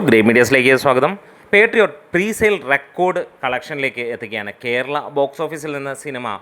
Grey മീഡിയസിലേക്ക് സ്വാഗതം. Patriot pre sale record കളക്ഷനിലേക്ക് എത്തുകയാണ്. Kerala box ഓഫീസിൽ നിന്ന് സിനിമ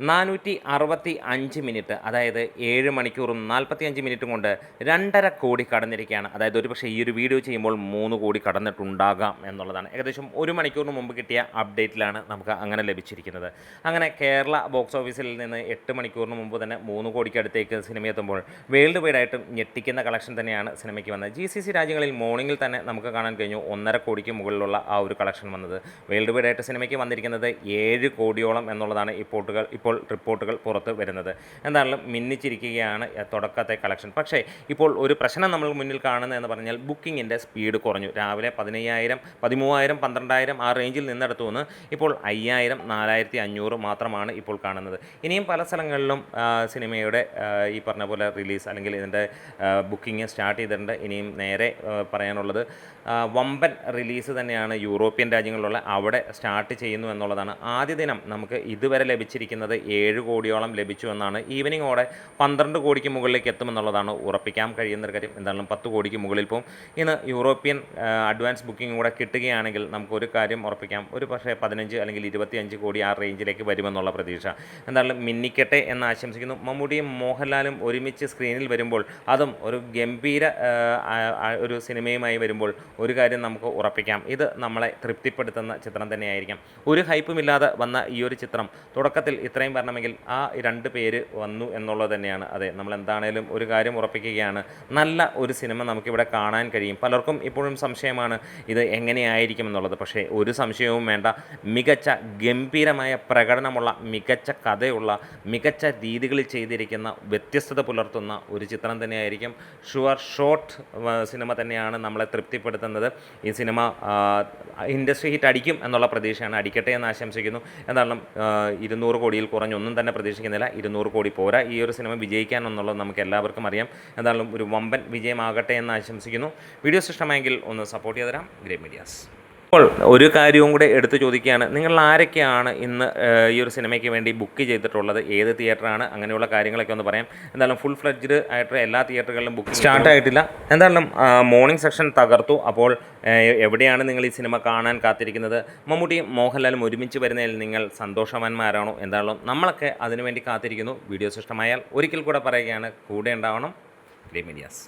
465 മിനിറ്റ്, അതായത് 7 മണിക്കൂറും 45 മിനിറ്റും കൊണ്ട് 2.5 കോടി കടന്നിരിക്കുകയാണ്. അതായത് ഒരുപക്ഷെ ഈ ഒരു വീഡിയോ ചെയ്യുമ്പോൾ 3 കോടി കടന്നിട്ടുണ്ടാകാം എന്നുള്ളതാണ്. ഏകദേശം 1 മണിക്കൂറിന് മുമ്പ് കിട്ടിയ അപ്ഡേറ്റിലാണ് നമുക്ക് അങ്ങനെ ലഭിച്ചിരിക്കുന്നത്. അങ്ങനെ കേരള ബോക്സ് ഓഫീസിൽ നിന്ന് 8 മണിക്കൂറിന് മുമ്പ് തന്നെ 3 കോടിക്ക് അടുത്തേക്ക് സിനിമ എത്തുമ്പോൾ വേൾഡ് വൈഡായിട്ടും ഞെട്ടിക്കുന്ന കളക്ഷൻ തന്നെയാണ് സിനിമയ്ക്ക് വന്നത്. GCC രാജ്യങ്ങളിൽ മോർണിംഗിൽ തന്നെ നമുക്ക് കാണാൻ കഴിഞ്ഞു 1.5 കോടിക്ക് മുകളിലുള്ള ആ ഒരു കളക്ഷൻ വന്നത്. വേൾഡ് വൈഡായിട്ട് സിനിമയ്ക്ക് വന്നിരിക്കുന്നത് 7 കോടിയോളം എന്നുള്ളതാണ് ഇപ്പോൾ റിപ്പോർട്ടുകൾ പുറത്ത് വരുന്നത്. എന്തായാലും മിന്നിച്ചിരിക്കുകയാണ് തുടക്കത്തെ കളക്ഷൻ. പക്ഷേ ഇപ്പോൾ ഒരു പ്രശ്നം നമ്മൾ മുന്നിൽ കാണുന്നത് എന്ന് പറഞ്ഞാൽ ബുക്കിങ്ങിൻ്റെ സ്പീഡ് കുറഞ്ഞു. രാവിലെ 15,000, 13,000, 12,000 ആ റേഞ്ചിൽ നിന്നെടുത്തു നിന്ന് ഇപ്പോൾ 5,000, 4,500 മാത്രമാണ് ഇപ്പോൾ കാണുന്നത്. ഇനിയും പല സ്ഥലങ്ങളിലും സിനിമയുടെ ഈ പറഞ്ഞ പോലെ റിലീസ് അല്ലെങ്കിൽ ഇതിൻ്റെ ബുക്കിംഗ് സ്റ്റാർട്ട് ചെയ്തിട്ടുണ്ട്. ഇനിയും നേരെ പറയാനുള്ളത് വമ്പൻ റിലീസ് തന്നെയാണ് യൂറോപ്യൻ രാജ്യങ്ങളിലുള്ള അവിടെ സ്റ്റാർട്ട് ചെയ്യുന്നു എന്നുള്ളതാണ്. ആദ്യ ദിനം നമുക്ക് ഇതുവരെ ലഭിച്ചിരിക്കുന്നത് 7 കോടിയോളം ലഭിച്ചു എന്നാണ്. ഈവനിങ്ങോടെ 12 കോടിക്ക് മുകളിലേക്ക് എത്തുമെന്നുള്ളതാണ് ഉറപ്പിക്കാൻ കഴിയുന്നൊരു കാര്യം. എന്തായാലും 10 കോടിക്ക് മുകളിൽ പോകും. ഇന്ന് യൂറോപ്യൻ അഡ്വാൻസ് ബുക്കിംഗ് കൂടെ കിട്ടുകയാണെങ്കിൽ നമുക്കൊരു കാര്യം ഉറപ്പിക്കാം, ഒരു പക്ഷേ 15 അല്ലെങ്കിൽ 25 കോടി ആ റേഞ്ചിലേക്ക് വരുമെന്നുള്ള പ്രതീക്ഷ. എന്തായാലും മിന്നിക്കട്ടെ എന്ന് ആശംസിക്കുന്നു. മമ്മൂട്ടിയും മോഹൻലാലും ഒരുമിച്ച് സ്ക്രീനിൽ വരുമ്പോൾ, അതും ഒരു ഗംഭീര ഒരു സിനിമയുമായി വരുമ്പോൾ ഒരു കാര്യം നമുക്ക് ഉറപ്പിക്കാം, ഇത് നമ്മളെ തൃപ്തിപ്പെടുത്തുന്ന ചിത്രം തന്നെയായിരിക്കും. ഒരു ഹൈപ്പുമില്ലാതെ വന്ന ഈ ഒരു ചിത്രം തുടക്കത്തിൽ ഇത്രയും വരണമെങ്കിൽ ആ 2 പേര് വന്നു എന്നുള്ളത് തന്നെയാണ്. അതെ, നമ്മൾ എന്താണേലും ഒരു കാര്യം ഉറപ്പിക്കുകയാണ്, നല്ല ഒരു സിനിമ നമുക്കിവിടെ കാണാൻ കഴിയും. പലർക്കും ഇപ്പോഴും സംശയമാണ് ഇത് എങ്ങനെയായിരിക്കും എന്നുള്ളത്. പക്ഷേ ഒരു സംശയവും വേണ്ട, മികച്ച ഗംഭീരമായ പ്രകടനമുള്ള, മികച്ച കഥയുള്ള, മികച്ച രീതികളിൽ ചെയ്തിരിക്കുന്ന, വ്യത്യസ്തത പുലർത്തുന്ന ഒരു ചിത്രം തന്നെയായിരിക്കും. ഷുവർ ഷോട്ട് സിനിമ തന്നെയാണ് നമ്മളെ തൃപ്തിപ്പെടുത്തുന്നത്. ഈ സിനിമ ഇൻഡസ്ട്രി ഹിറ്റ് അടിക്കും എന്നുള്ള പ്രതീക്ഷയാണ്. അടിക്കട്ടെ എന്ന് ആശംസിക്കുന്നു. എന്തായാലും 200 കോടിയിൽ കുറഞ്ഞൊന്നും തന്നെ പ്രതീക്ഷിക്കുന്നില്ല. 200 കോടി പോരാ ഈ ഒരു സിനിമ വിജയിക്കാൻ എന്നുള്ളത് നമുക്ക് എല്ലാവർക്കും അറിയാം. എന്തായാലും ഒരു വമ്പൻ വിജയമാകട്ടെ എന്ന് ആശംസിക്കുന്നു. വീഡിയോസ് ഇഷ്ടമായെങ്കിൽ ഒന്ന് സപ്പോർട്ട് ചെയ്ത് തരാം. Grey medias. അപ്പോൾ ഒരു കാര്യവും കൂടെ എടുത്തു ചോദിക്കുകയാണ്, നിങ്ങൾ ആരൊക്കെയാണ് ഇന്ന് ഈ ഒരു സിനിമയ്ക്ക് വേണ്ടി ബുക്ക് ചെയ്തിട്ടുള്ളത്, ഏത് തിയേറ്ററാണ്, അങ്ങനെയുള്ള കാര്യങ്ങളൊക്കെ ഒന്ന് പറയാം. എന്തായാലും ഫുൾ ഫ്ലെഡ്ജ്ഡ് ആയിട്ട് എല്ലാ തിയേറ്ററുകളിലും ബുക്ക് സ്റ്റാർട്ട് ആയിട്ടില്ല. എന്തായാലും മോർണിംഗ് സെക്ഷൻ തകർത്തു. അപ്പോൾ എവിടെയാണ് നിങ്ങൾ ഈ സിനിമ കാണാൻ കാത്തിരിക്കുന്നത്? മമ്മൂട്ടിയും മോഹൻലാലും ഒരുമിച്ച് വരുന്നതിൽ നിങ്ങൾ സന്തോഷവാന്മാരാണോ? എന്തായാലും നമ്മളൊക്കെ അതിനുവേണ്ടി കാത്തിരിക്കുന്നു. വീഡിയോസ് ഇഷ്ടമായാൽ ഒരിക്കൽ കൂടെ പറയുകയാണ്, കൂടെ ഉണ്ടാവണം. Grey medias.